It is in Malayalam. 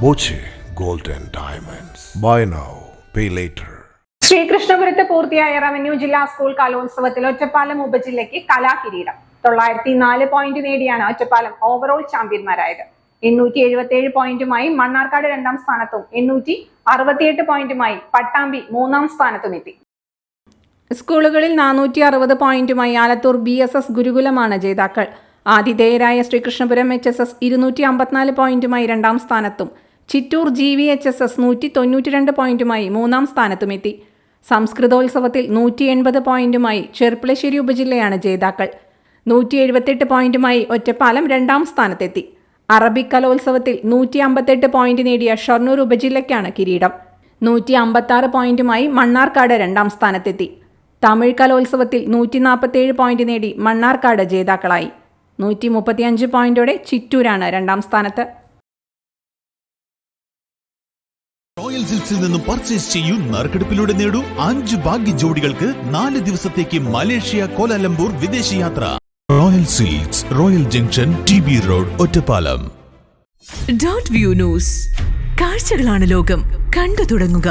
Boche Gold and Diamonds. Buy now, pay later. ശ്രീകൃഷ്ണപുരത്ത് പൂർത്തിയായ റവന്യൂ ജില്ലാ സ്കൂൾ കലോത്സവത്തിൽ ഒറ്റപ്പാലം ഉപജില്ലയ്ക്ക് കലാകിരീടം. 904 പോയിന്റ് നേടിയാണ് ഒറ്റപ്പാലം ഓവറോൾ ചാമ്പ്യന്മാരായത്. 877 പോയിന്റുമായി മണ്ണാർക്കാട് 2ാം സ്ഥാനത്തും 868 പോയിന്റുമായി പട്ടാമ്പി 3ാം സ്ഥാനത്തും എത്തി. സ്കൂളുകളിൽ 460 പോയിന്റുമായി ആലത്തൂർ BSS ഗുരുകുലമാണ് ജേതാക്കൾ. ആതിഥേയരായ ശ്രീകൃഷ്ണപുരം HSS 254 പോയിന്റുമായി 2ാം സ്ഥാനത്തും ചിറ്റൂർ GVHSS 192 പോയിന്റുമായി 3ാം സ്ഥാനത്തുമെത്തി. സംസ്കൃതോത്സവത്തിൽ 180 പോയിന്റുമായി ചെർപ്പുളശ്ശേരി ഉപജില്ലയാണ് ജേതാക്കൾ. 178 പോയിന്റുമായി ഒറ്റപ്പാലം 2ാം സ്ഥാനത്തെത്തി. അറബിക് കലോത്സവത്തിൽ 158 പോയിന്റ് നേടിയ ഷൊർണൂർ ഉപജില്ലയ്ക്കാണ് കിരീടം. 156 പോയിന്റുമായി മണ്ണാർക്കാട് 2ാം സ്ഥാനത്തെത്തി. തമിഴ് കലോത്സവത്തിൽ 147 പോയിന്റ് നേടി മണ്ണാർക്കാട് ജേതാക്കളായി. 135 പോയിന്റോടെ ചിറ്റൂരാണ് 2ാം സ്ഥാനത്ത്. റോയൽ സിൽക്സിൽ നിന്നും പർച്ചേസ് ചെയ്യൂ, നറുക്കെടുപ്പിലൂടെ നേടൂ 5 ഭാഗ്യ ജോഡികൾക്ക് 4 ദിവസത്തേക്ക് മലേഷ്യ കോലാലംപൂർ വിദേശയാത്ര. Royal silks, royal junction, TB road, Ottapalam. Dot view news. കാഴ്ചകളാണ് ലോകം, കണ്ടു തുടങ്ങുക.